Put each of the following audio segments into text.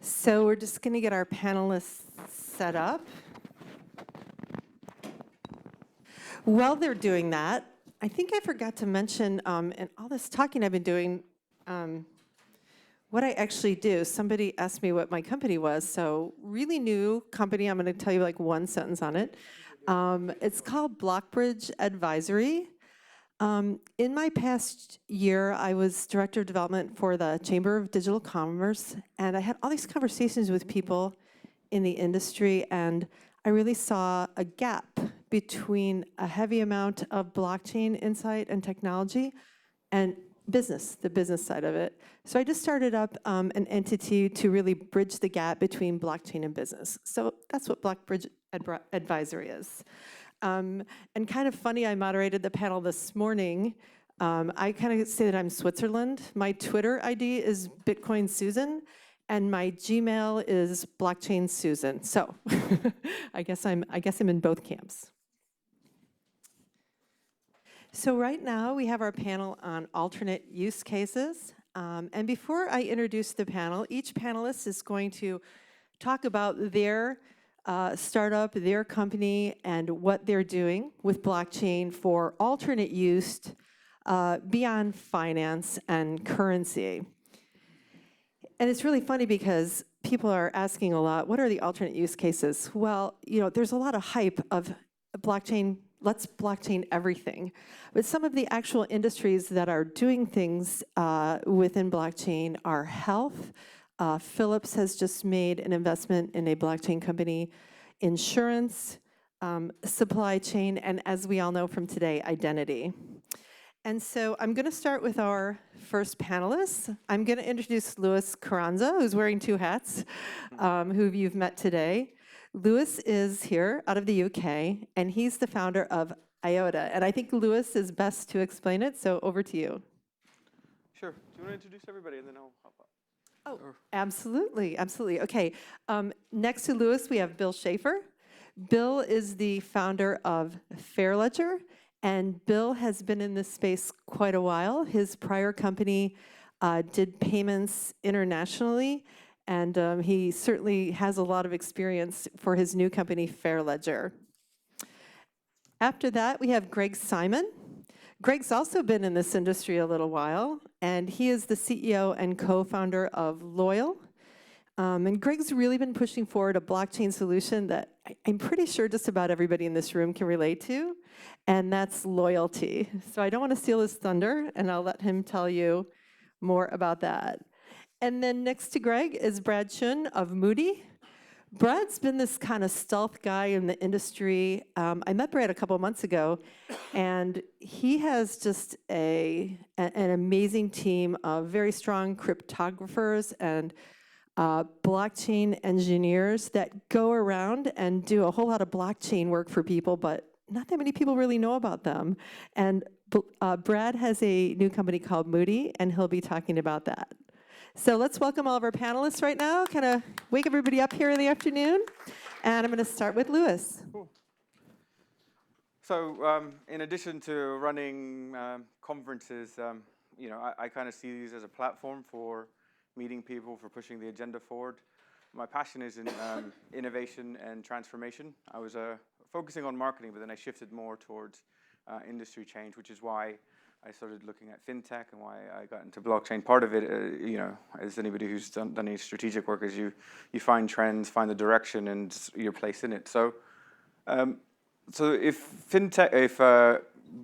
So we're just going to get our panelists set up. While they're doing that, I think I forgot to mention, in all this talking I've been doing, what I actually do. Somebody asked me what my company was, so really new company. I'm going to tell you like one sentence on it. It's called BlockBridge Advisory. In my past year, I was director of development for the Chamber of Digital Commerce, and I had all these conversations with people in the industry, and I really saw a gap between a heavy amount of blockchain insight and technology and business, the business side of it. So I just started up an entity to really bridge the gap between blockchain and business. So that's what BlockBridge Advisory is. And kind of funny, I moderated the panel this morning. I kind of say that I'm Switzerland. My Twitter ID is Bitcoin Susan, and my Gmail is Blockchain Susan. So I guess I'm in both camps. So right now we have our panel on alternate use cases. And before I introduce the panel, each panelist is going to talk about their startup, their company, and what they're doing with blockchain for alternate use beyond finance and currency. And it's really funny because people are asking a lot, what are the alternate use cases? Well, there's a lot of hype of blockchain, let's blockchain everything. But some of the actual industries that are doing things within blockchain are health. Philips has just made an investment in a blockchain company, insurance, supply chain, and as we all know from today, identity. And so I'm going to start with our first panelist. I'm going to introduce Louis Carranza, who's wearing two hats, who you've met today. Louis is here out of the UK, and he's the founder of iiota. And I think Louis is best to explain it, so over to you. Sure. Do you want to introduce everybody, and then I'll hop up? Oh, absolutely, absolutely. Okay, next to Louis, we have Bill Schafer. Bill is the founder of Fairledger, and Bill has been in this space quite a while. His prior company did payments internationally, and he certainly has a lot of experience for his new company, Fairledger. After that, we have Greg Simon. Greg's also been in this industry a little while, and he is the CEO and co-founder of Loyyal. And Greg's really been pushing forward a blockchain solution that I'm pretty sure just about everybody in this room can relate to, and that's loyalty. So I don't want to steal his thunder, and I'll let him tell you more about that. And then next to Greg is Brad Chun of Mooti. Brad's been this kind of stealth guy in the industry. I met Brad a couple months ago, and he has just an amazing team of very strong cryptographers and blockchain engineers that go around and do a whole lot of blockchain work for people, but not that many people really know about them. And Brad has a new company called Mooti, and he'll be talking about that. So let's welcome all of our panelists right now, kind of wake everybody up here in the afternoon. And I'm going to start with Louis. Cool. So in addition to running conferences, I kind of see these as a platform for meeting people, for pushing the agenda forward. My passion is in innovation and transformation. I was focusing on marketing, but then I shifted more towards industry change, which is why I started looking at fintech and why I got into blockchain. Part of it, as anybody who's done any strategic work, is you find trends, find the direction, and your place in it. So, if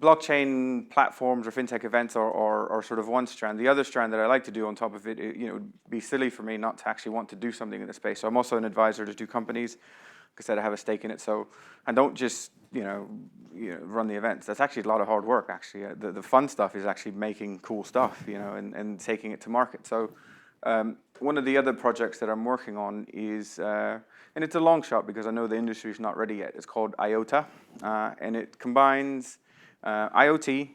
blockchain platforms or fintech events are sort of one strand, the other strand that I like to do on top of it, it would be silly for me not to actually want to do something in the space. So I'm also an advisor to two companies. Like I said, I have a stake in it. So I don't just run the events. That's actually a lot of hard work. Actually, the fun stuff is actually making cool stuff, and taking it to market. So one of the other projects that I'm working on is, and it's a long shot because I know the industry is not ready yet. It's called iiota, and it combines IoT,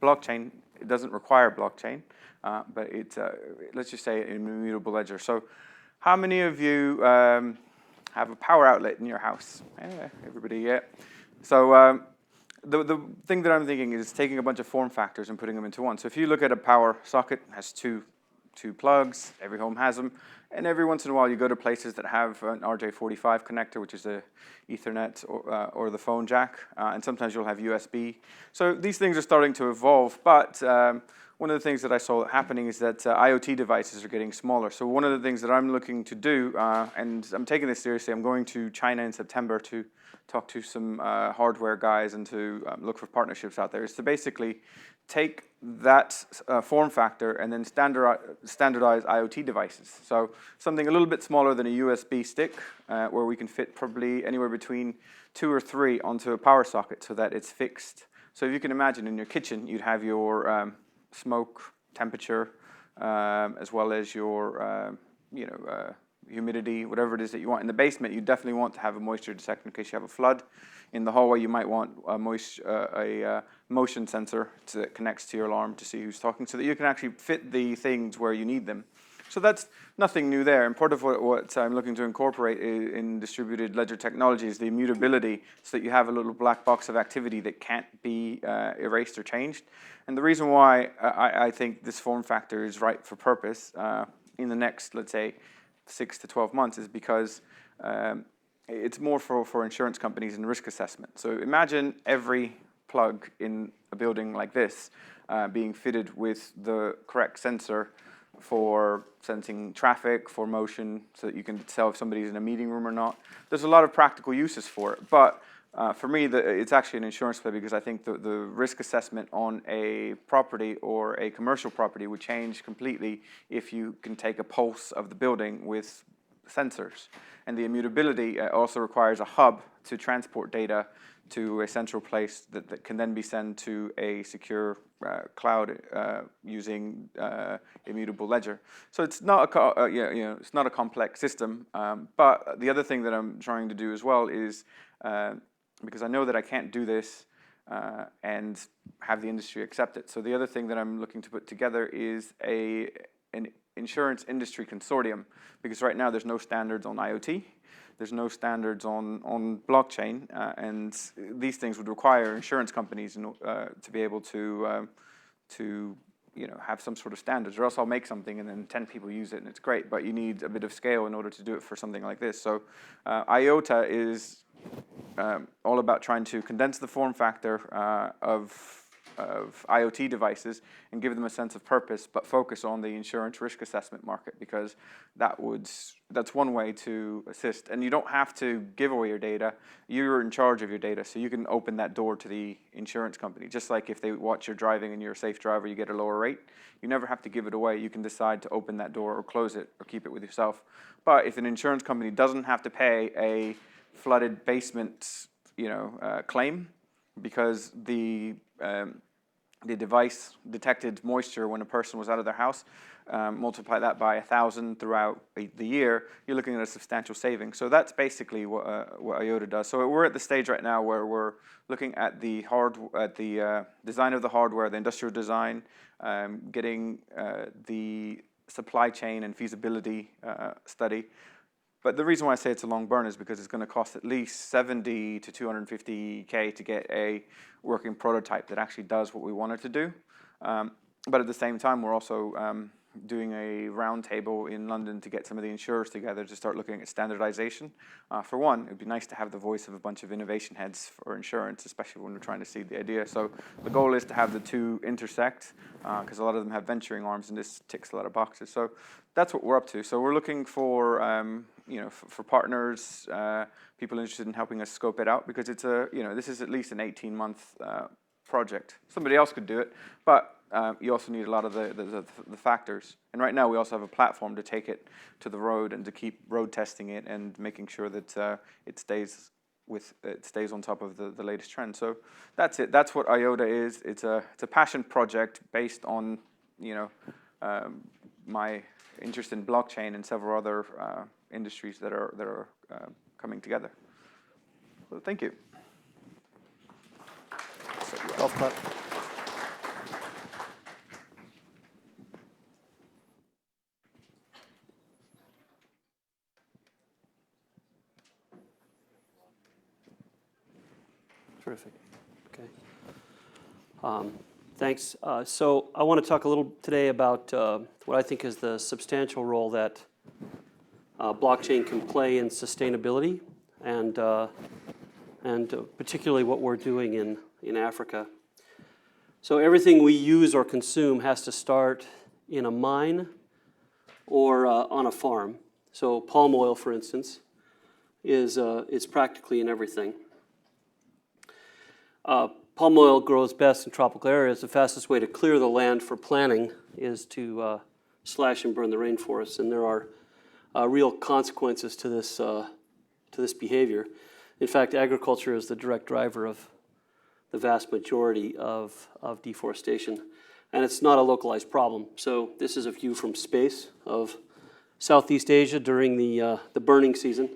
blockchain. It doesn't require blockchain, but it's let's just say an immutable ledger. So how many of you have a power outlet in your house? Everybody, yeah. So the thing that I'm thinking is taking a bunch of form factors and putting them into one. So if you look at a power socket, it has two 2 plugs. Every home has them. And every once in a while, you go to places that have an RJ45 connector, which is a Ethernet or the phone jack. And sometimes you'll have USB. So these things are starting to evolve. But one of the things that I saw happening is that IoT devices are getting smaller. So one of the things that I'm looking to do, and I'm taking this seriously, I'm going to China in September to talk to some hardware guys and to look for partnerships out there, is to basically take that form factor and then standardize IoT devices. So something a little bit smaller than a USB stick, where we can fit probably anywhere between 2 or 3 onto a power socket so that it's fixed. So if you can imagine in your kitchen, you'd have your smoke temperature, as well as your humidity, whatever it is that you want. In the basement, you definitely want to have a moisture detector in case you have a flood. In the hallway, you might want a motion sensor that connects to your alarm to see who's talking, so that you can actually fit the things where you need them. So that's nothing new there. And part of what I'm looking to incorporate in distributed ledger technology is the immutability, so that you have a little black box of activity that can't be erased or changed. And the reason why I think this form factor is right for purpose in the next, let's say, 6 to 12 months is because it's more for insurance companies and risk assessment. So imagine every plug in a building like this being fitted with the correct sensor for sensing traffic, for motion, so that you can tell if somebody's in a meeting room or not. There's a lot of practical uses for it, but for me, it's actually an insurance play, because I think the risk assessment on a property or a commercial property would change completely if you can take a pulse of the building with sensors. And the immutability also requires a hub to transport data to a central place that can then be sent to a secure cloud using immutable ledger. So it's not it's not a complex system. But the other thing that I'm trying to do as well is, because I know that I can't do this and have the industry accept it. So the other thing that I'm looking to put together is an insurance industry consortium, because right now there's no standards on IoT, there's no standards on blockchain, and these things would require insurance companies to be able to have some sort of standards, or else I'll make something and then 10 people use it and it's great, but you need a bit of scale in order to do it for something like this. So iiota is all about trying to condense the form factor of IoT devices and give them a sense of purpose, but focus on the insurance risk assessment market, because that's one way to assist. And you don't have to give away your data. You're in charge of your data, so you can open that door to the insurance company. Just like if they watch your driving and you're a safe driver, you get a lower rate. You never have to give it away. You can decide to open that door or close it or keep it with yourself. But if an insurance company doesn't have to pay a flooded basement claim, because the device detected moisture when a person was out of their house, multiply that by 1,000 throughout the year, you're looking at a substantial saving. So that's basically what iiota does. So we're at the stage right now where we're looking at the design of the hardware, the industrial design, getting the supply chain and feasibility study. But the reason why I say it's a long burn is because it's going to cost at least 70 to 250K to get a working prototype that actually does what we want it to do. But at the same time, we're also doing a roundtable in London to get some of the insurers together to start looking at standardization. For one, it'd be nice to have the voice of a bunch of innovation heads for insurance, especially when we're trying to seed the idea. So the goal is to have the two intersect, because a lot of them have venturing arms, and this ticks a lot of boxes. So that's what we're up to. So we're looking for for partners, people interested in helping us scope it out, because it's this is at least an 18-month project. Somebody else could do it, but you also need a lot of the factors. And right now we also have a platform to take it to the road and to keep road testing it and making sure that it stays on top of the latest trend. So that's it. That's what iiota is. It's a passion project based on my interest in blockchain and several other industries that are coming together. So thank you. Golf clap. Terrific. Okay. Thanks. So I want to talk a little today about what I think is the substantial role that blockchain can play in sustainability, and particularly what we're doing in Africa. So everything we use or consume has to start in a mine or on a farm. So palm oil, for instance, is practically in everything. Palm oil grows best in tropical areas. The fastest way to clear the land for planting is to slash and burn the rainforests, and there are real consequences to this behavior. In fact, agriculture is the direct driver of the vast majority of deforestation, and it's not a localized problem. So this is a view from space of Southeast Asia during the burning season.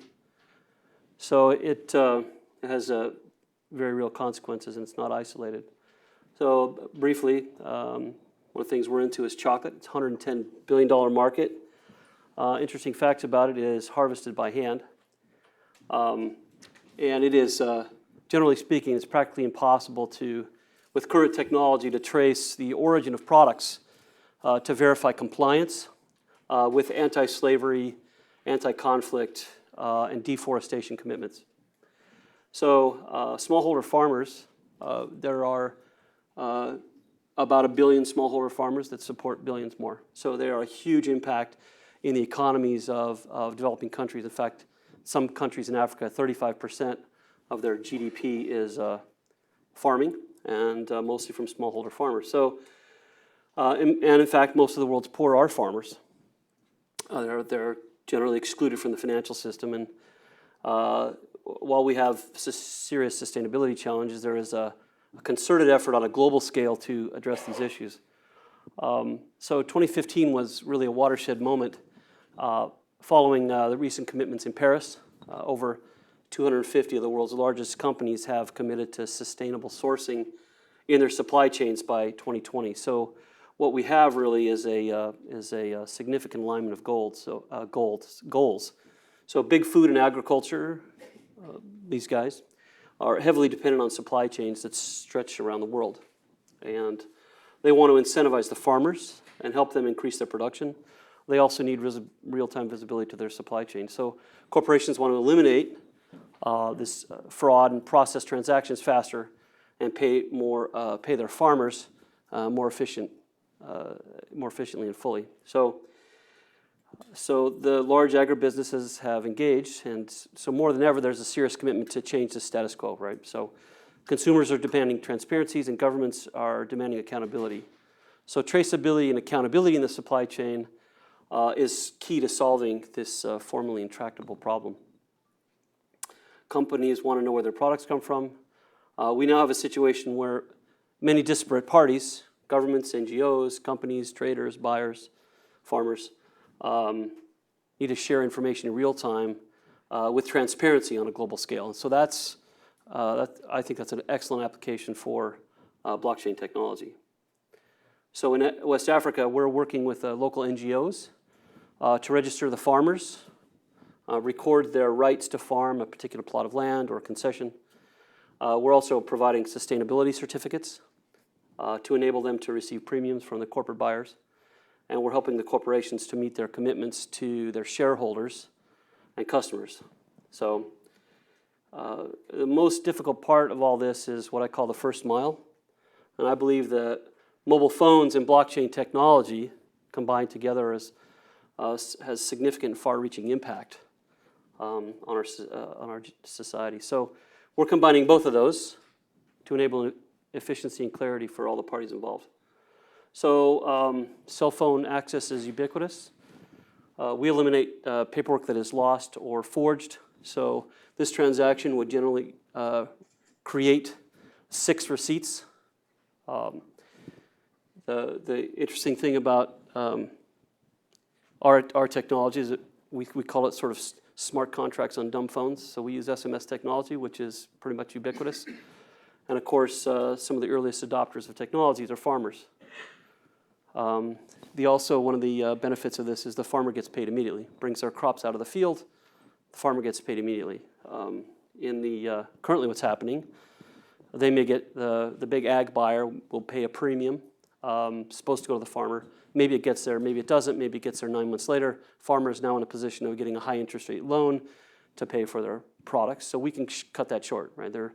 So it has very real consequences, and it's not isolated. So briefly, one of the things we're into is chocolate. It's a $110 billion market. Interesting facts about it is harvested by hand. And it is, generally speaking, it's practically impossible with current technology, to trace the origin of products to verify compliance with anti-slavery, anti-conflict, and deforestation commitments. So smallholder farmers, there are about 1 billion smallholder farmers that support billions more. So they are a huge impact in the economies of developing countries. In fact, some countries in Africa, 35% of their GDP is farming, and mostly from smallholder farmers. So, and in fact, most of the world's poor are farmers. They're generally excluded from the financial system, and while we have serious sustainability challenges, there is a concerted effort on a global scale to address these issues. So 2015 was really a watershed moment following the recent commitments in Paris. Over 250 of the world's largest companies have committed to sustainable sourcing in their supply chains by 2020. So what we have really is a significant alignment of goals. So big food and agriculture, these guys, are heavily dependent on supply chains that stretch around the world. And they want to incentivize the farmers and help them increase their production. They also need real-time visibility to their supply chain. So corporations want to eliminate this fraud and process transactions faster and pay their farmers more efficiently and fully. So the large agribusinesses have engaged, and so more than ever, there's a serious commitment to change the status quo, right? So consumers are demanding transparencies, and governments are demanding accountability. So traceability and accountability in the supply chain is key to solving this formerly intractable problem. Companies want to know where their products come from. We now have a situation where many disparate parties, governments, NGOs, companies, traders, buyers, farmers, need to share information in real time with transparency on a global scale. And so I think that's an excellent application for blockchain technology. So in West Africa, we're working with local NGOs to register the farmers, record their rights to farm a particular plot of land or a concession. We're also providing sustainability certificates to enable them to receive premiums from the corporate buyers. And we're helping the corporations to meet their commitments to their shareholders and customers. So the most difficult part of all this is what I call the first mile. And I believe that mobile phones and blockchain technology combined together has significant far-reaching impact on our society. So we're combining both of those to enable efficiency and clarity for all the parties involved. So cell phone access is ubiquitous. We eliminate paperwork that is lost or forged. So this transaction would generally create 6 receipts. The interesting thing about our technology is that we call it sort of smart contracts on dumb phones. So we use SMS technology, which is pretty much ubiquitous. And of course, some of the earliest adopters of technologies are farmers. One of the benefits of this is the farmer gets paid immediately. Brings their crops out of the field, the farmer gets paid immediately. Currently what's happening, They may get, the big ag buyer will pay a premium, supposed to go to the farmer. Maybe it gets there, maybe it doesn't, maybe it gets there 9 months later. Farmer is now in a position of getting a high interest rate loan to pay for their products. So we can cut that short, right? There are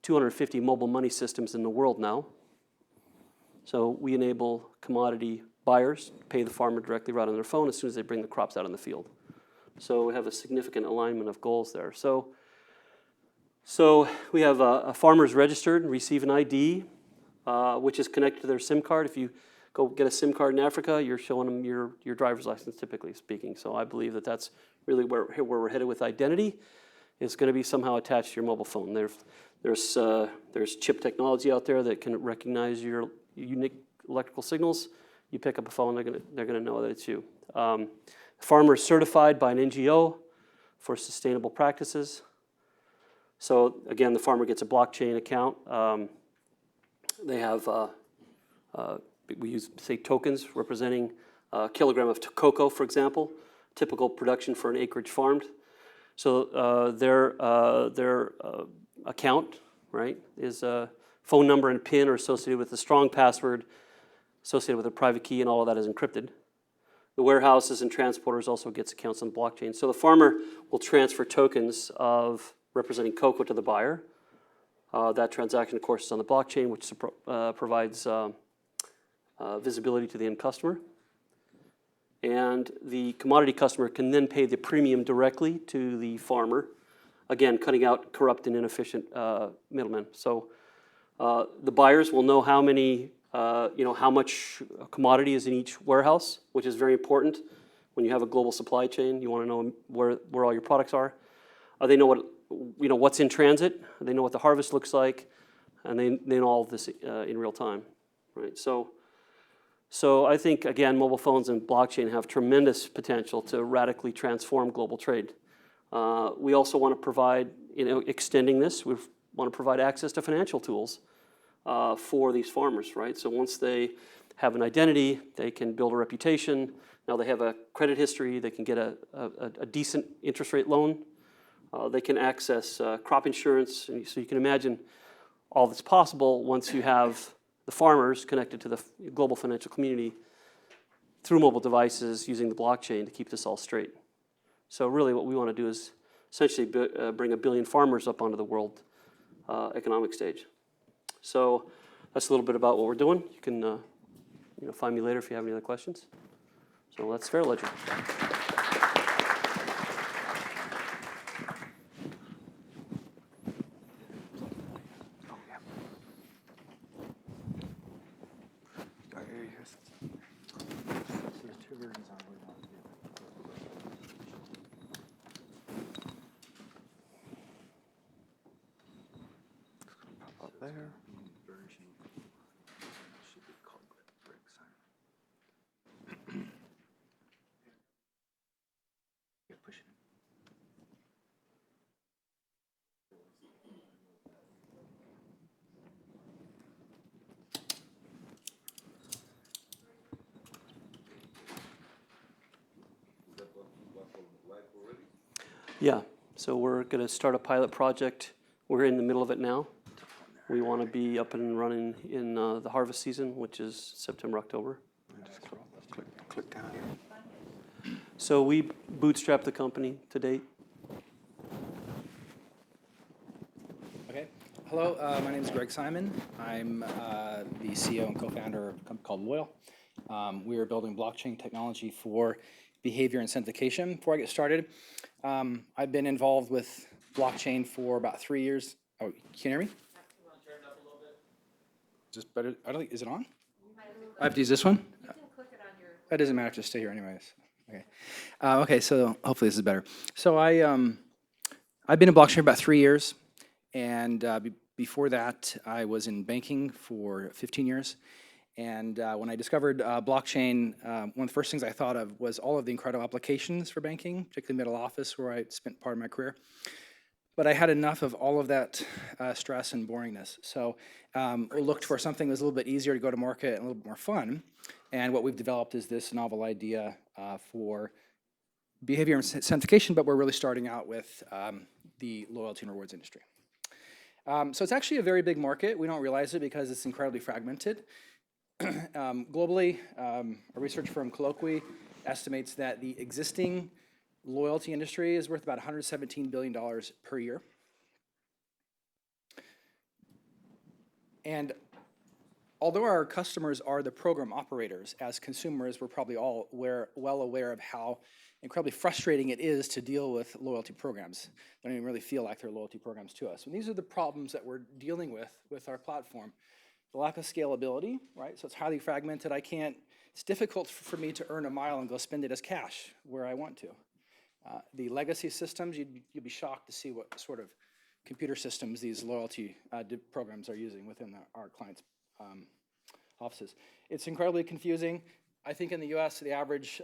250 mobile money systems in the world now. So we enable commodity buyers to pay the farmer directly right on their phone as soon as they bring the crops out in the field. So we have a significant alignment of goals there. So we have a farmer's registered and receive an ID, which is connected to their SIM card. If you go get a SIM card in Africa, you're showing them your driver's license, typically speaking. So I believe that that's really where we're headed with identity. It's going to be somehow attached to your mobile phone. There's chip technology out there that can recognize your unique electrical signals. You pick up a phone, they're going to know that it's you. Farmer is certified by an NGO for sustainable practices. So again, the farmer gets a blockchain account. They have, we use, say, tokens representing a kilogram of cocoa, for example, typical production for an acreage farmed. So their account, right, is a phone number and PIN are associated with a strong password, associated with a private key, and all of that is encrypted. The warehouses and transporters also gets accounts on the blockchain. So the farmer will transfer tokens of representing cocoa to the buyer. That transaction, of course, is on the blockchain, which provides visibility to the end customer. And the commodity customer can then pay the premium directly to the farmer, again, cutting out corrupt and inefficient middlemen. So the buyers will know how many, how much commodity is in each warehouse, which is very important. When you have a global supply chain, you want to know where all your products are. They know what's in transit. They know what the harvest looks like, and they know all of this in real time, right? So I think, again, mobile phones and blockchain have tremendous potential to radically transform global trade. We also want to provide, extending this, we want to provide access to financial tools for these farmers, right? So once they have an identity, they can build a reputation. Now they have a credit history. They can get a decent interest rate loan. They can access crop insurance. And so you can imagine all that's possible once you have the farmers connected to the global financial community through mobile devices using the blockchain to keep this all straight. So really what we want to do is essentially bring 1 billion farmers up onto the world economic stage. So that's a little bit about what we're doing. You can find me later if you have any other questions. So that's Fairledger. There. Yeah, so we're going to start a pilot project. We're in the middle of it now. We want to be up and running in the harvest season, which is September, October. Just click down here. So we bootstrapped the company to date. Okay. Hello, my name is Greg Simon. I'm the CEO and co-founder of a company called Loyyal. We are building blockchain technology for behavior incentivization. Before I get started, I've been involved with blockchain for about 3 years. Oh, can you hear me? Is this better? Is it on? I have to use this one? You can click it on your... That doesn't matter, just stay here anyways. Okay. Okay, so hopefully this is better. So I've been in blockchain for about 3 years, and before that, I was in banking for 15 years. And when I discovered blockchain, one of the first things I thought of was all of the incredible applications for banking, particularly middle office, where I spent part of my career. But I had enough of all of that stress and boringness. So I looked for something that was a little bit easier to go to market and a little bit more fun. And what we've developed is this novel idea for behavior incentivization, but we're really starting out with the loyalty and rewards industry. So it's actually a very big market. We don't realize it because it's incredibly fragmented. Globally, a research firm, Colloqui, estimates that the existing loyalty industry is worth about $117 billion per year. And although our customers are the program operators, as consumers, we're probably all well aware of how incredibly frustrating it is to deal with loyalty programs. They don't even really feel like they're loyalty programs to us. And these are the problems that we're dealing with our platform. The lack of scalability, right? So it's highly fragmented. It's difficult for me to earn a mile and go spend it as cash where I want to. The legacy systems, you'd be shocked to see what sort of computer systems these loyalty programs are using within our clients' offices. It's incredibly confusing. I think in the US, the average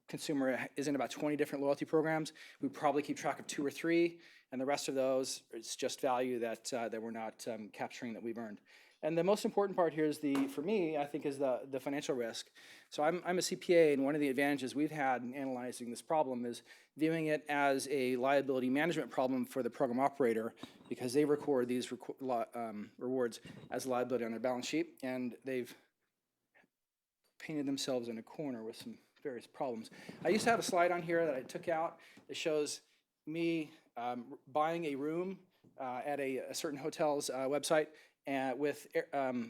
consumer is in about 20 different loyalty programs. We probably keep track of 2 or 3, and the rest of those, it's just value that we're not capturing that we've earned. And the most important part here is for me, I think, is the financial risk. So I'm a CPA, and one of the advantages we've had in analyzing this problem is viewing it as a liability management problem for the program operator, because they record these rewards as liability on their balance sheet, and they've painted themselves in a corner with some various problems. I used to have a slide on here that I took out that shows me buying a room at a certain hotel's website with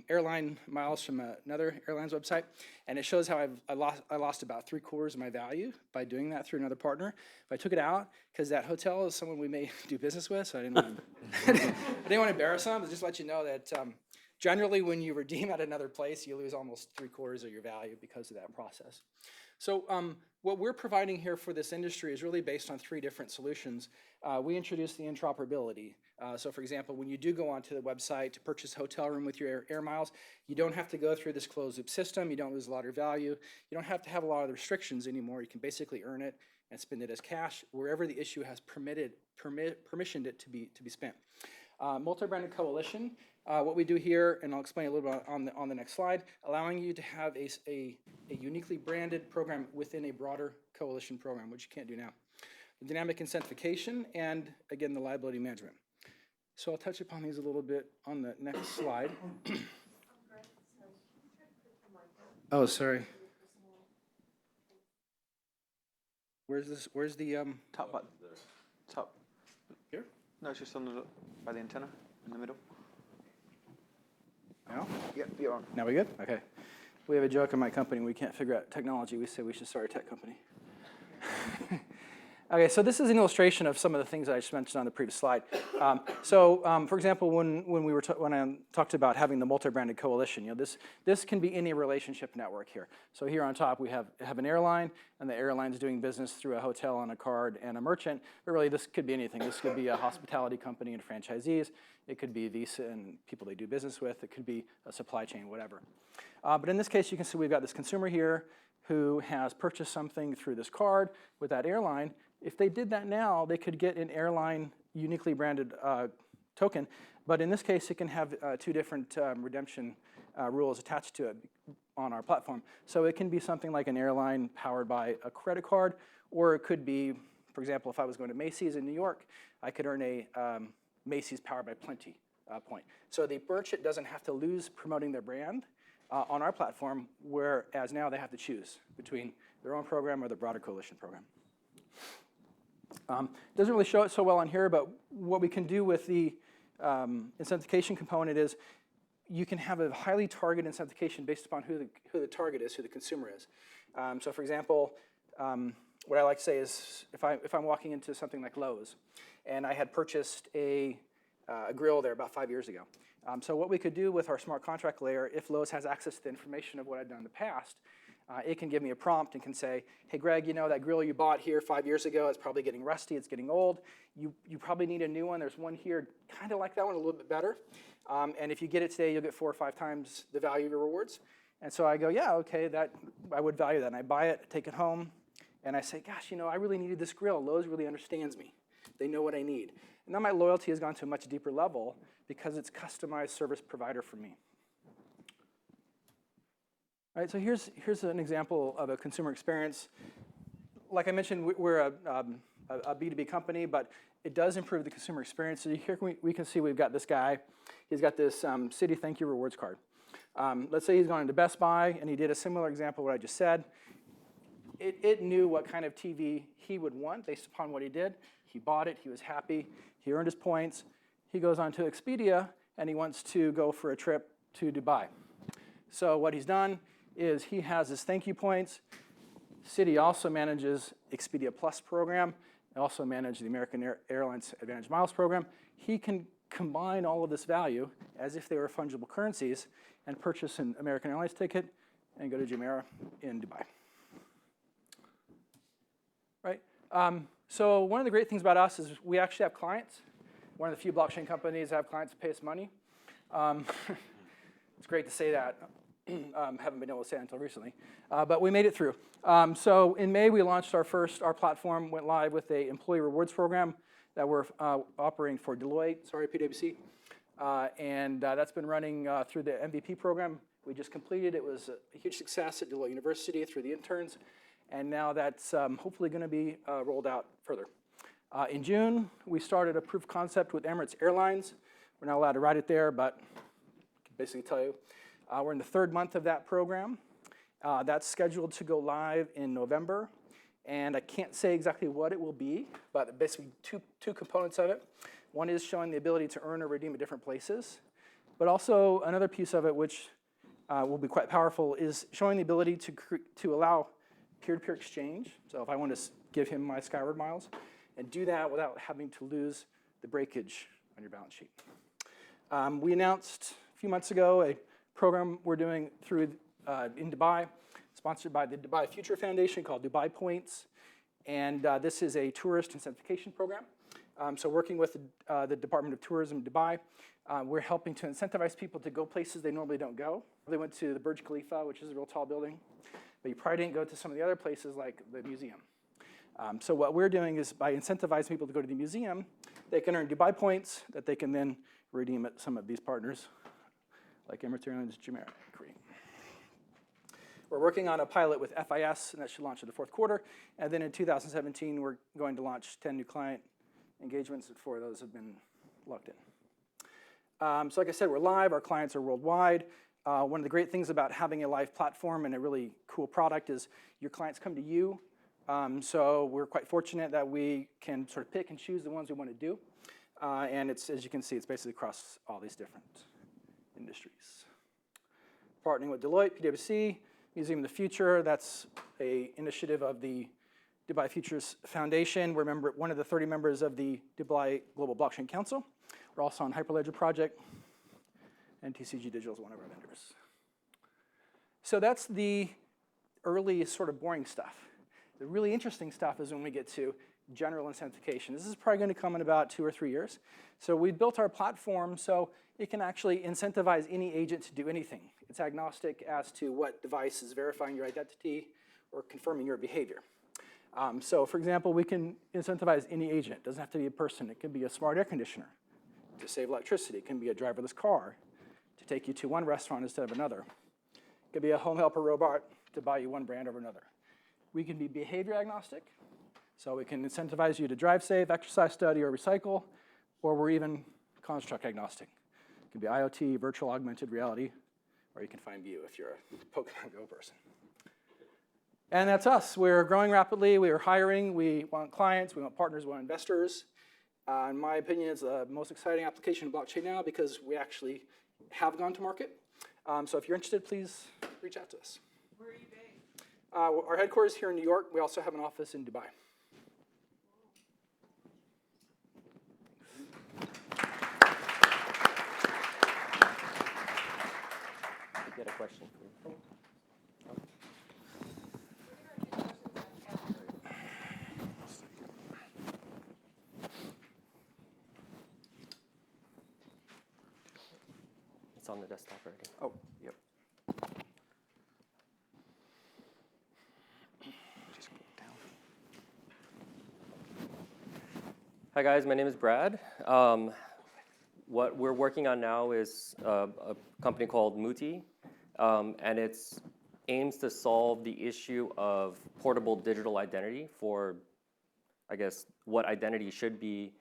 airline miles from another airline's website, and it shows how I lost about 3/4 of my value by doing that through another partner. If I took it out, because that hotel is someone we may do business with, so I didn't want to embarrass them, but just let you know that generally, when you redeem at another place, you lose almost 3/4 of your value because of that process. So what we're providing here for this industry is really based on 3 different solutions. We introduced the interoperability. So for example, when you do go onto the website to purchase a hotel room with your air miles, you don't have to go through this closed loop system. You don't lose a lot of value. You don't have to have a lot of the restrictions anymore. You can basically earn it and spend it as cash wherever the issue has permissioned it to be spent. Multi-branded coalition. What we do here, and I'll explain a little bit on the next slide, allowing you to have a uniquely branded program within a broader coalition program, which you can't do now. The dynamic incentivification, and again, the liability management. So I'll touch upon these a little bit on the next slide. Oh, sorry. Where's the Top button. Top. Here? No, it's just by the antenna in the middle. Now? Yep, you're on. Now we good? Okay. We have a joke in my company. We can't figure out technology. We say we should start a tech company. Okay, so this is an illustration of some of the things I just mentioned on the previous slide. For example, when I talked about having the multi-branded coalition, this can be any relationship network here. So here on top we have an airline, and the airline's doing business through a hotel and a card and a merchant. But really, this could be anything. This could be a hospitality company and franchisees. It could be Visa and people they do business with. It could be a supply chain, whatever. But in this case, you can see we've got this consumer here who has purchased something through this card with that airline. If they did that now, they could get an airline uniquely branded token. But in this case, it can have 2 different redemption rules attached to it on our platform. So it can be something like an airline powered by a credit card, or it could be, for example, if I was going to Macy's in New York, I could earn a Macy's powered by Plenty point. So the merchant doesn't have to lose promoting their brand on our platform, whereas now they have to choose between their own program or the broader coalition program. Doesn't really show it so well on here, but what we can do with the incentivization component is you can have a highly targeted incentivization based upon who the target is, who the consumer is. So for example, what I like to say is if I'm walking into something like Lowe's and I had purchased a grill there about 5 years ago. So what we could do with our smart contract layer, if Lowe's has access to the information of what I've done in the past, it can give me a prompt and can say, hey, Greg, that grill you bought here 5 years ago, it's probably getting rusty, it's getting old. You probably need a new one. There's one here kind of like that one, a little bit better. And if you get it today, you'll get 4 or 5 times the value of your rewards. And so I go, yeah, okay, I would value that. And I buy it, take it home, and I say, gosh, I really needed this grill. Lowe's really understands me. They know what I need. And now my loyalty has gone to a much deeper level because it's customized service provider for me. All right, so here's an example of a consumer experience. like I mentioned, we're a B2B company, but it does improve the consumer experience. So here we can see we've got this guy. He's got this Citi Thank You Rewards card. Let's say he's gone into Best Buy, and he did a similar example of what I just said. It knew what kind of TV he would want based upon what he did. He bought it. He was happy. He earned his points. He goes on to Expedia, and he wants to go for a trip to Dubai. So what he's done is he has his thank you points. Citi also manages Expedia Plus program. They also manage the American Airlines Advantage Miles program. He can combine all of this value as if they were fungible currencies and purchase an American Airlines ticket and go to Jumeirah in Dubai. Right? So one of the great things about us is we actually have clients. One of the few blockchain companies that have clients that pay us money. It's great to say that. Haven't been able to say it until recently, but we made it through. So in May, we launched our platform, went live with a employee rewards program that we're operating for PwC. And that's been running through the MVP program we just completed. It was a huge success at Deloitte University through the interns. And now that's hopefully going to be rolled out further. In June, we started a proof of concept with Emirates Airlines. We're not allowed to write it there, but I can basically tell you. We're in the third month of that program. That's scheduled to go live in November. And I can't say exactly what it will be, but basically two components of it. One is showing the ability to earn or redeem at different places. But also another piece of it, which will be quite powerful, is showing the ability to allow peer-to-peer exchange. So if I want to give him my Skyward miles, and do that without having to lose the breakage on your balance sheet. We announced a few months ago a program we're doing in Dubai, sponsored by the Dubai Future Foundation called Dubai Points. And this is a tourist incentivization program. So working with the Department of Tourism in Dubai, we're helping to incentivize people to go places they normally don't go. They went to the Burj Khalifa, which is a real tall building, but you probably didn't go to some of the other places like the museum. So what we're doing is by incentivizing people to go to the museum, they can earn Dubai points that they can then redeem at some of these partners, like Emirates Airlines, Jumeirah, Korea. We're working on a pilot with FIS, and that should launch in the fourth quarter. And then in 2017, we're going to launch 10 new client engagements, and 4 of those have been locked in. So like I said, we're live. Our clients are worldwide. One of the great things about having a live platform and a really cool product is your clients come to you. So we're quite fortunate that we can sort of pick and choose the ones we want to do. And it's, as you can see, it's basically across all these different industries. Partnering with Deloitte, PwC, Museum of the Future. That's an initiative of the Dubai Futures Foundation. We're one of the 30 members of the Dubai Global Blockchain Council. We're also on Hyperledger project, and TCG Digital is one of our vendors. So that's the early sort of boring stuff. The really interesting stuff is when we get to general incentivization. This is probably going to come in about 2 or 3 years. So we built our platform so it can actually incentivize any agent to do anything. It's agnostic as to what device is verifying your identity or confirming your behavior. So for example, we can incentivize any agent. It doesn't have to be a person. It can be a smart air conditioner to save electricity. It can be a driverless car to take you to one restaurant instead of another. It could be a home helper robot to buy you one brand over another. We can be behavior agnostic. So we can incentivize you to drive safe, exercise, study, or recycle, or we're even construct agnostic. It can be IoT, virtual augmented reality, or you can find View if you're a Pokemon Go person. And that's us. We're growing rapidly. We are hiring. We want clients. We want partners. We want investors. In my opinion, it's the most exciting application of blockchain now because we actually have gone to market. So if you're interested, please reach out to us. Where are you based? Our headquarters is here in New York. We also have an office in Dubai. Get a question. It's on the desktop already. Oh, yep. Just go down. Hi guys, my name is Brad. What we're working on now is a company called Mooti, and it's aims to solve the issue of portable digital identity for, I guess, what identity should be,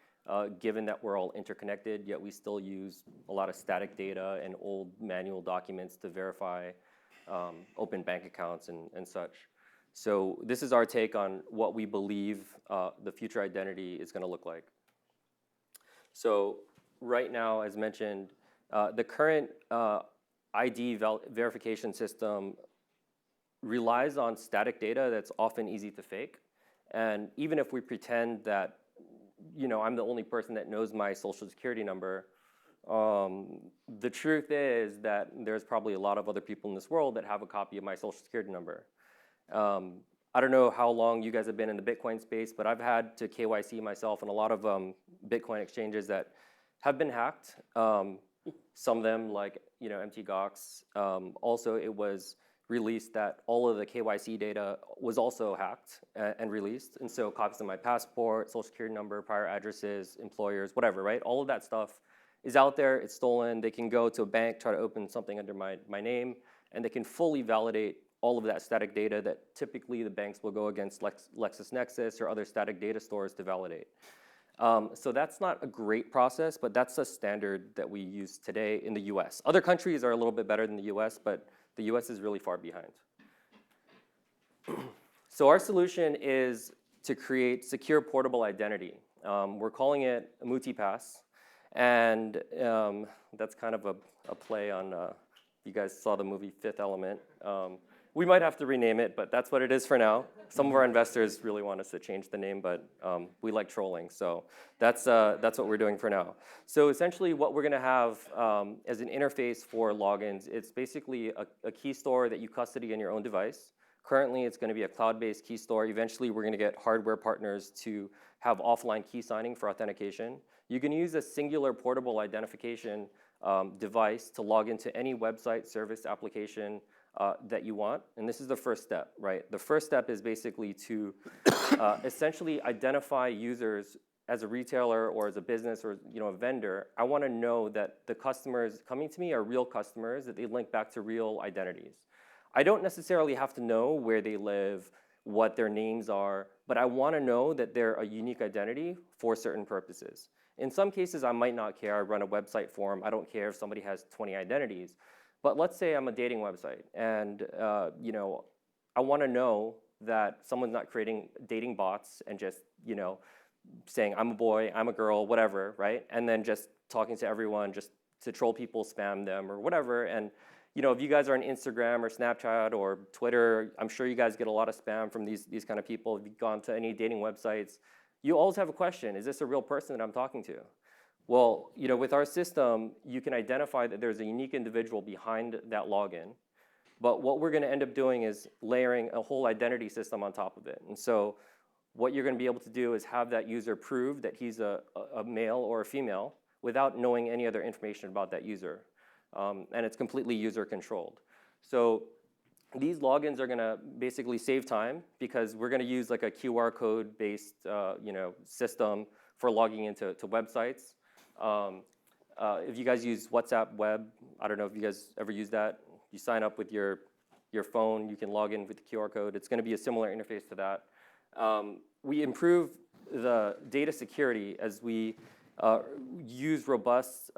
given that we're all interconnected, yet we still use a lot of static data and old manual documents to verify open bank accounts and such. So this is our take on what we believe the future identity is going to look like. So right now, as mentioned, the current ID verification system relies on static data that's often easy to fake. And even if we pretend that, you know, I'm the only person that knows my social security number, the truth is that there's probably a lot of other people in this world that have a copy of my social security number. I don't know how long you guys have been in the Bitcoin space, but I've had to KYC myself in a lot of Bitcoin exchanges that have been hacked. Some of them, like, you know, MTGOX. Also, it was released that all of the KYC data was also hacked and released. And so copies of my passport, social security number, prior addresses, employers, whatever, right? All of that stuff is out there, it's stolen. They can go to a bank, try to open something under my name, and they can fully validate all of that static data that typically the banks will go against LexisNexis or other static data stores to validate. So that's not a great process, but that's a standard that we use today in the US. Other countries are a little bit better than the US, but the US is really far behind. So our solution is to create secure portable identity. We're calling it a Mooti Pass, and that's kind of a play on, you guys saw the movie Fifth Element. We might have to rename it, but that's what it is for now. Some of our investors really want us to change the name, but we like trolling, so that's what we're doing for now. So essentially what we're gonna have as an interface for logins, it's basically a key store that you custody in your own device. Currently, it's gonna be a cloud-based key store. Eventually, we're gonna get hardware partners to have offline key signing for authentication. You can use a singular portable identification device to log into any website, service, application that you want, and this is the first step, right? The first step is basically to essentially identify users as a retailer or as a business or, you know, a vendor. I want to know that the customers coming to me are real customers, that they link back to real identities. I don't necessarily have to know where they live, what their names are, but I want to know that they're a unique identity for certain purposes. In some cases, I might not care. I run a website for them. I don't care if somebody has 20 identities. But let's say I'm a dating website, and you know, I want to know that someone's not creating dating bots and just, you know, saying I'm a boy, I'm a girl, whatever, right? And then just talking to everyone just to troll people, spam them, or whatever. And you know, if you guys are on Instagram or Snapchat or Twitter, I'm sure you guys get a lot of spam from these kind of people. If you've gone to any dating websites, you always have a question: is this a real person that I'm talking to? Well, you know, with our system, you can identify that there's a unique individual behind that login. But what we're going to end up doing is layering a whole identity system on top of it. And so what you're going to be able to do is have that user prove that he's a male or a female without knowing any other information about that user. And it's completely user controlled. So these logins are going to basically save time because we're going to use like a QR code based you know, system for logging into websites. If you guys use WhatsApp Web, I don't know if you guys ever use that. You sign up with your phone, you can log in with the QR code. It's going to be a similar interface to that. We improve the data security as we use robust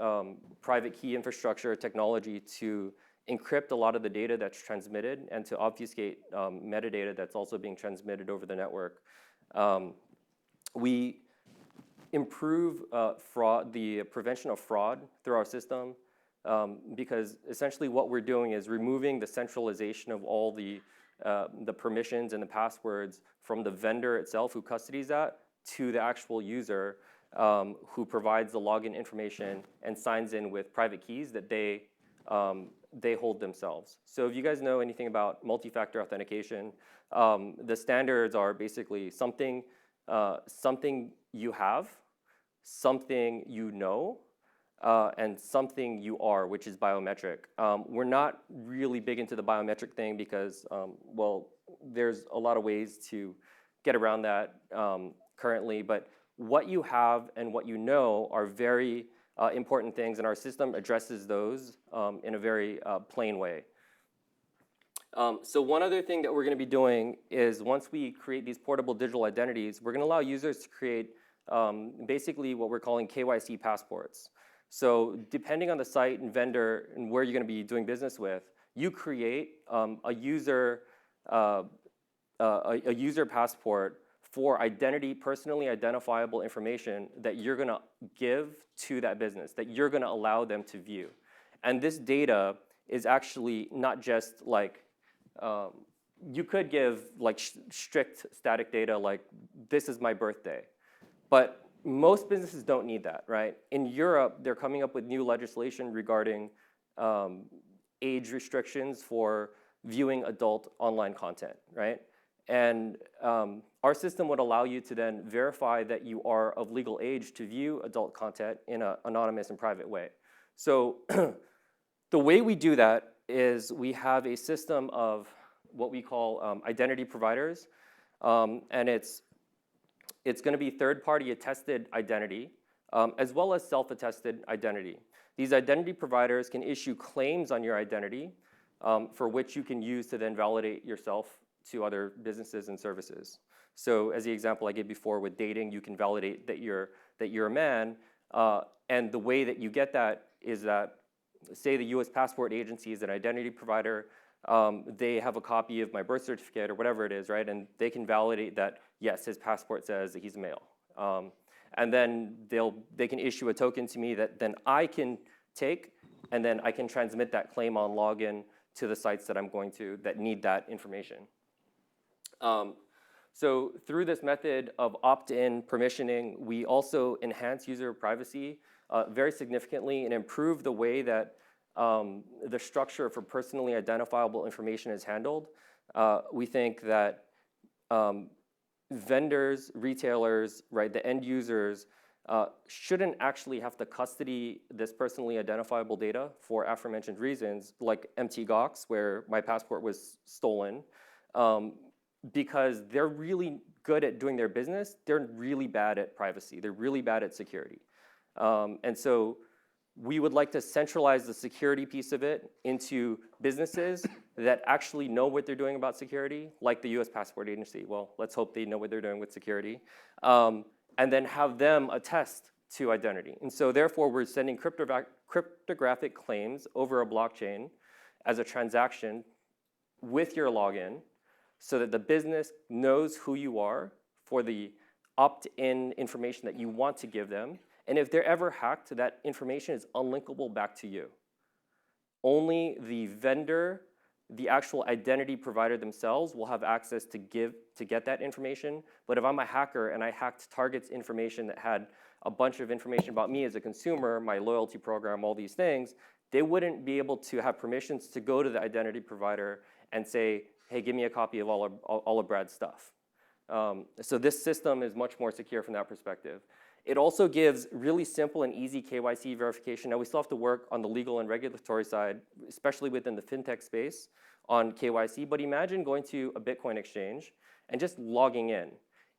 private key infrastructure technology to encrypt a lot of the data that's transmitted and to obfuscate metadata that's also being transmitted over the network. We improve the prevention of fraud through our system because essentially what we're doing is removing the centralization of all the permissions and the passwords from the vendor itself who custodies that to the actual user who provides the login information and signs in with private keys that they hold themselves. So if you guys know anything about multi-factor authentication, the standards are basically something you have, something you know, and something you are, which is biometric. We're not really big into the biometric thing because, well, there's a lot of ways to get around that currently, but what you have and what you know are very important things, and our system addresses those in a very plain way. So one other thing that we're going to be doing is once we create these portable digital identities, we're going to allow users to create basically what we're calling KYC passports. So depending on the site and vendor and where you're going to be doing business with, you create a user passport for personally identifiable information that you're going to give to that business, that you're going to allow them to view. And this data is actually not just like, you could give like strict static data like, this is my birthday. But most businesses don't need that, right? In Europe, they're coming up with new legislation regarding age restrictions for viewing adult online content, right? And our system would allow you to then verify that you are of legal age to view adult content in an anonymous and private way. So the way we do that is we have a system of what we call identity providers, and it's going to be third-party attested identity, as well as self-attested identity. These identity providers can issue claims on your identity, for which you can use to then validate yourself to other businesses and services. So as the example I gave before with dating, you can validate that you're a man, and the way that you get that is that, say the US Passport Agency is an identity provider, they have a copy of my birth certificate or whatever it is, right? And they can validate that, yes, his passport says that he's a male. And then they can issue a token to me that then I can take, and then I can transmit that claim on login to the sites that I'm going to that need that information. So through this method of opt-in permissioning, we also enhance user privacy very significantly and improve the way that the structure for personally identifiable information is handled. We think that vendors, retailers, right, the end users shouldn't actually have to custody this personally identifiable data for aforementioned reasons, like MT Gox, where my passport was stolen, because they're really good at doing their business. They're really bad at privacy. They're really bad at security. And so we would like to centralize the security piece of it into businesses that actually know what they're doing about security, like the US Passport Agency. Well, let's hope they know what they're doing with security. And then have them attest to identity. And so therefore, we're sending cryptographic claims over a blockchain as a transaction with your login so that the business knows who you are for the opt-in information that you want to give them. And if they're ever hacked, that information is unlinkable back to you. Only the vendor, the actual identity provider themselves will have access to get that information. But if I'm a hacker and I hacked Target's information that had a bunch of information about me as a consumer, my loyalty program, all these things, they wouldn't be able to have permissions to go to the identity provider and say, hey, give me a copy of all of Brad's stuff. So this system is much more secure from that perspective. It also gives really simple and easy KYC verification. Now, we still have to work on the legal and regulatory side, especially within the fintech space on KYC. But imagine going to a Bitcoin exchange and just logging in.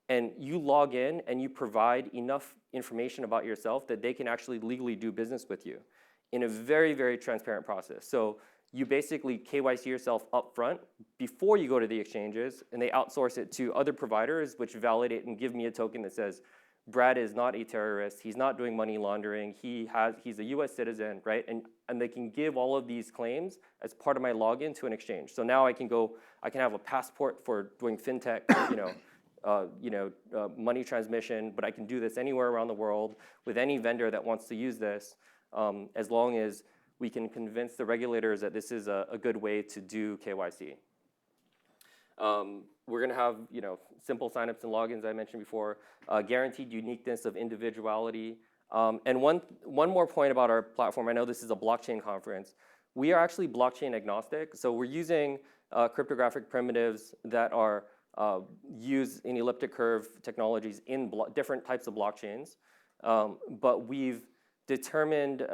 And you log in and you provide enough information about yourself that they can actually legally do business with you in a very, very transparent process. So you basically KYC yourself up front before you go to the exchanges, and they outsource it to other providers, which validate and give me a token that says, Brad is not a terrorist, he's not doing money laundering, he's a US citizen, right? And they can give all of these claims as part of my login to an exchange. So now I can have a passport for doing fintech, money transmission, but I can do this anywhere around the world with any vendor that wants to use this, as long as we can convince the regulators that this is a good way to do KYC. We're going to have simple signups and logins I mentioned before, guaranteed uniqueness of individuality. And one more point about our platform, I know this is a blockchain conference. We are actually blockchain agnostic. So we're using cryptographic primitives that are used in elliptic curve technologies in different types of blockchains. But we've determined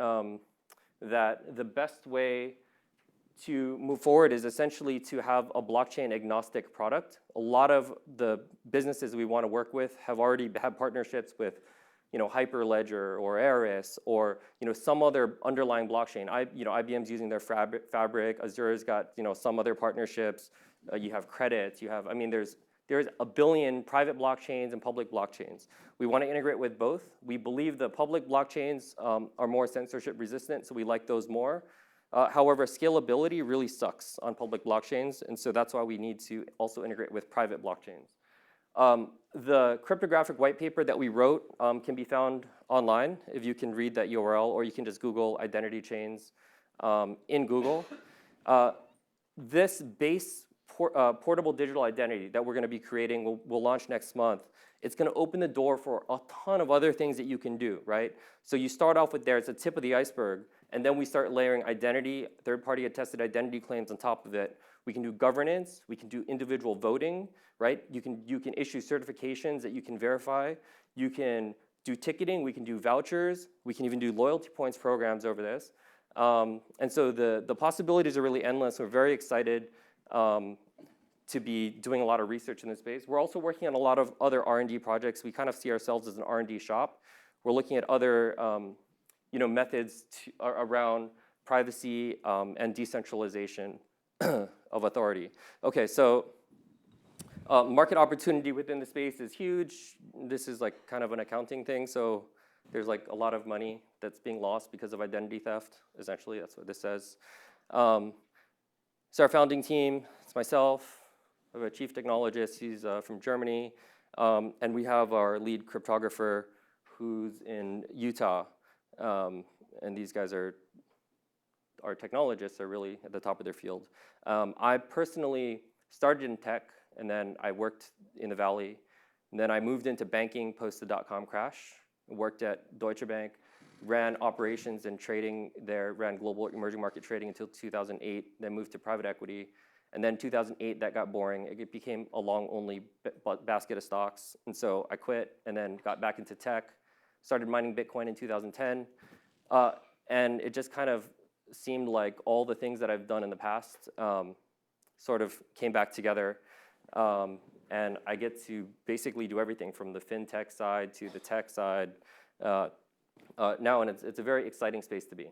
that the best way to move forward is essentially to have a blockchain agnostic product. A lot of the businesses we want to work with have already had partnerships with Hyperledger or Eris or some other underlying blockchain. IBM's using their Fabric. Azure's got some other partnerships. You have credits. You have there's a billion private blockchains and public blockchains. We want to integrate with both. We believe the public blockchains are more censorship resistant, so we like those more. However, scalability really sucks on public blockchains, and so that's why we need to also integrate with private blockchains. The cryptographic white paper that we wrote can be found online if you can read that URL, or you can just Google identity chains in Google. This base portable digital identity that we're going to be creating, we'll launch next month. It's going to open the door for a ton of other things that you can do, right? So you start off with it's the tip of the iceberg, and then we start layering identity, third-party attested identity claims on top of it. We can do governance, we can do individual voting, right? You can issue certifications that you can verify. You can do ticketing, we can do vouchers, we can even do loyalty points programs over this. And so the possibilities are really endless. We're very excited to be doing a lot of research in this space. We're also working on a lot of other R&D projects. We kind of see ourselves as an R&D shop. We're looking at other methods around privacy and decentralization of authority. Okay, so market opportunity within the space is huge. This is like kind of an accounting thing. So there's like a lot of money that's being lost because of identity theft. Essentially, that's what this says. So our founding team, it's myself, I have a chief technologist, he's from Germany, and we have our lead cryptographer who's in Utah, and these guys are our technologists, are really at the top of their field. I personally started in tech, and then I worked in the Valley, and then I moved into banking post the dot-com crash, worked at Deutsche Bank, ran operations and trading there, ran global emerging market trading until 2008, then moved to private equity. And then 2008, that got boring. It became a long-only basket of stocks. And so I quit and then got back into tech, started mining Bitcoin in 2010. And it just kind of seemed like all the things that I've done in the past sort of came back together. And I get to basically do everything from the fintech side to the tech side now, and it's a very exciting space to be.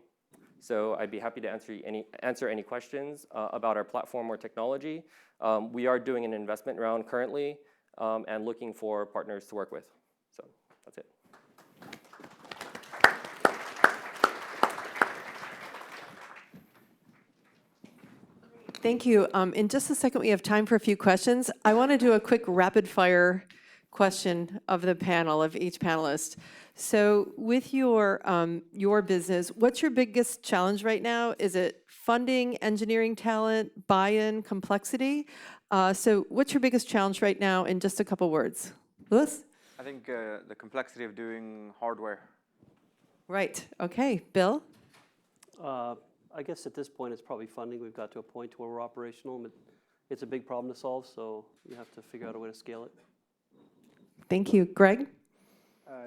So I'd be happy to answer any questions about our platform or technology. We are doing an investment round currently and looking for partners to work with. So that's it. Thank you. In just a second, we have time for a few questions. I want to do a quick rapid fire question of the panel, of each panelist. So with your business, what's your biggest challenge right now? Is it funding, engineering talent, buy-in, complexity? So what's your biggest challenge right now in just a couple words? Louis? I think the complexity of doing hardware. Right. Okay. Bill? I guess at this point, it's probably funding. We've got to a point where we're operational. And it's a big problem to solve, so you have to figure out a way to scale it. Thank you. Greg?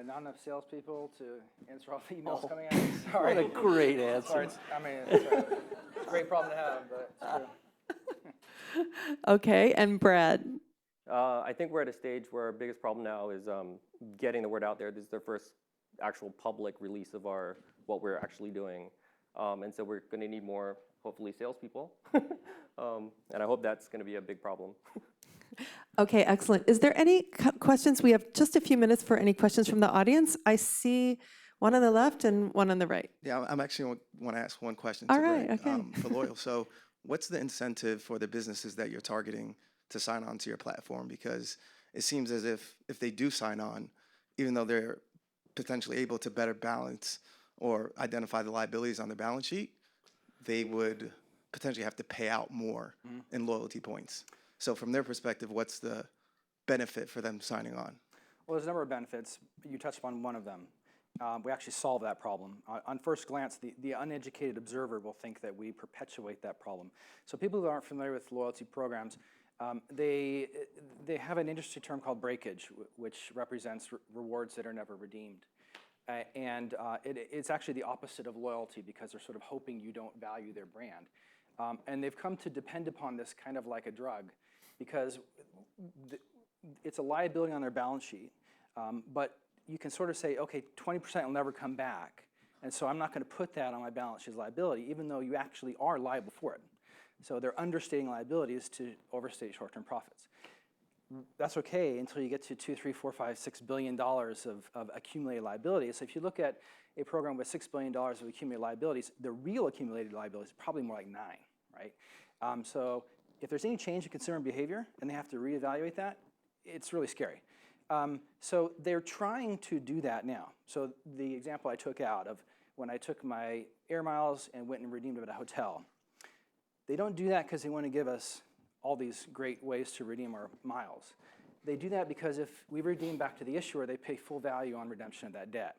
Not enough salespeople to answer all the emails coming at me. Sorry. What a great answer. Sorry, it's a great problem to have, but it's true. Okay. And Brad? I think we're at a stage where our biggest problem now is getting the word out there. This is the first actual public release of what we're actually doing. And so we're going to need more, hopefully, salespeople. And I hope that's going to be a big problem. Okay, excellent. Is there any questions? We have just a few minutes for any questions from the audience. I see one on the left and one on the right. Yeah, I'm actually want to ask one question All to right, Greg, okay. for Loyyal. So what's the incentive for the businesses that you're targeting to sign on to your platform? Because it seems as if they do sign on, even though they're potentially able to better balance or identify the liabilities on their balance sheet, they would potentially have to pay out more in loyalty points. So from their perspective, what's the benefit for them signing on? Well, there's a number of benefits. You touched upon one of them. We actually solve that problem. On first glance, the uneducated observer will think that we perpetuate that problem. So people who aren't familiar with loyalty programs, they have an industry term called breakage, which represents rewards that are never redeemed. It's actually the opposite of loyalty because they're sort of hoping you don't value their brand. And they've come to depend upon this kind of like a drug because it's a liability on their balance sheet, but you can sort of say, okay, 20% will never come back, and so I'm not going to put that on my balance sheet as liability, even though you actually are liable for it. So they're understating liabilities to overstate short-term profits. That's okay until you get to $2, $3, $4, $5, $6 billion of accumulated liabilities. So if you look at a program with $6 billion of accumulated liabilities, the real accumulated liabilities is probably more like 9, right? So if there's any change in consumer behavior and they have to reevaluate that, it's really scary. So they're trying to do that now. So the example I took out of when I took my air miles and went and redeemed them at a hotel, they don't do that because they want to give us all these great ways to redeem our miles. They do that because if we redeem back to the issuer, they pay full value on redemption of that debt.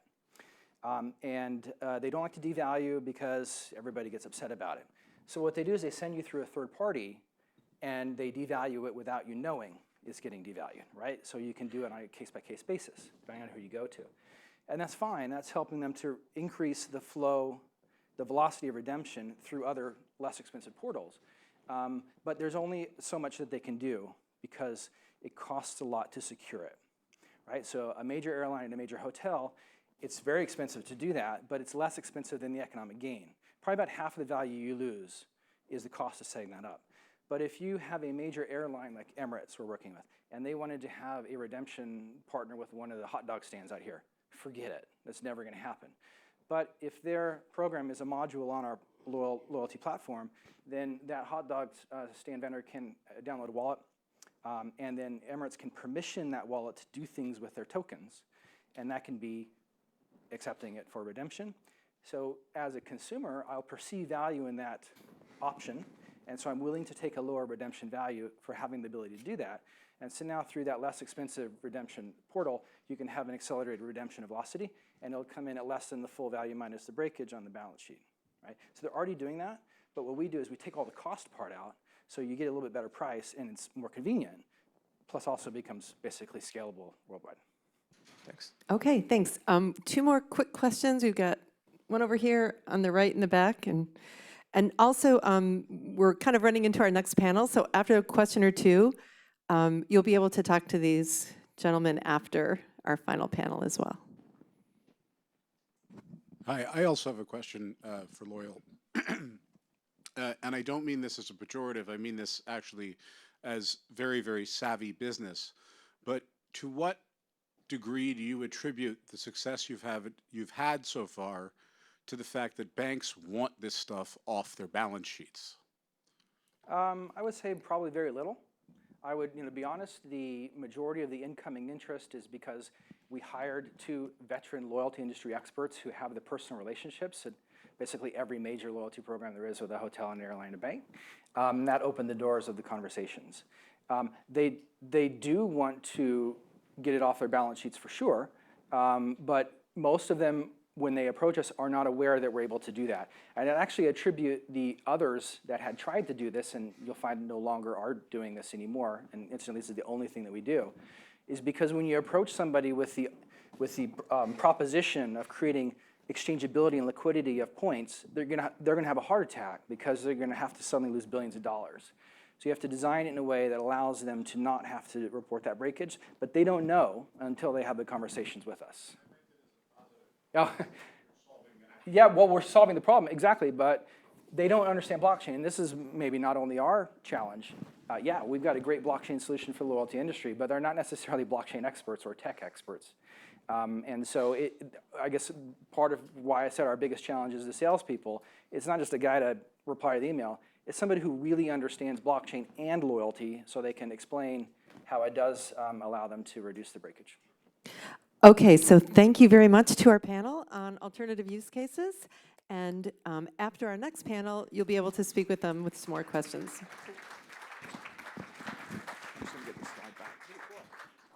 They don't like to devalue because everybody gets upset about it. So what they do is they send you through a third party and they devalue it without you knowing it's getting devalued, right? So you can do it on a case-by-case basis, depending on who you go to. And that's fine. That's helping them to increase the flow, the velocity of redemption through other less expensive portals. But there's only so much that they can do because it costs a lot to secure it, right? So a major airline and a major hotel, it's very expensive to do that, but it's less expensive than the economic gain. Probably about half of the value you lose is the cost of setting that up. But if you have a major airline like Emirates we're working with, and they wanted to have a redemption partner with one of the hot dog stands out here, forget it. That's never going to happen. But if their program is a module on our loyalty platform, then that hot dog stand vendor can download a wallet, and then Emirates can permission that wallet to do things with their tokens, and that can be accepting it for redemption. So as a consumer, I'll perceive value in that option, and so I'm willing to take a lower redemption value for having the ability to do that. And so now through that less expensive redemption portal, you can have an accelerated redemption velocity, and it'll come in at less than the full value minus the breakage on the balance sheet, right? So they're already doing that, but what we do is we take all the cost part out, so you get a little bit better price, and it's more convenient, plus also becomes basically scalable worldwide. Thanks. Okay, thanks. 2 more quick questions. We've got one over here on the right in the back, and also we're kind of running into our next panel, so after a question or 2, you'll be able to talk to these gentlemen after our final panel as well. Hi, I also have a question for Loyal. And I don't mean this as a pejorative, I mean this actually as very, very savvy business. But to what degree do you attribute the success you've had so far to the fact that banks want this stuff off their balance sheets? I would say probably very little. I would, be honest, the majority of the incoming interest is because we hired 2 veteran loyalty industry experts who have the personal relationships at basically every major loyalty program there is with a hotel, and airline, and bank. That opened the doors of the conversations. They do want to get it off their balance sheets for sure, but most of them, when they approach us, are not aware that we're able to do that. And I actually attribute the others that had tried to do this, and you'll find no longer are doing this anymore, and incidentally this is the only thing that we do, is because when you approach somebody with the proposition of creating exchangeability and liquidity of points, they're gonna have a heart attack because they're gonna have to suddenly lose billions of dollars. So you have to design it in a way that allows them to not have to report that breakage, but they don't know until they have the conversations with us. Yeah, well, we're solving the problem, exactly, but they don't understand blockchain. And this is maybe not only our challenge. Yeah, we've got a great blockchain solution for the loyalty industry, but they're not necessarily blockchain experts or tech experts. And so I guess part of why I said our biggest challenge is the salespeople. It's not just a guy to reply to the email. It's somebody who really understands blockchain and loyalty so they can explain how it does allow them to reduce the breakage. Okay, so thank you very much to our panel on alternative use cases. And after our next panel, you'll be able to speak with them with some more questions.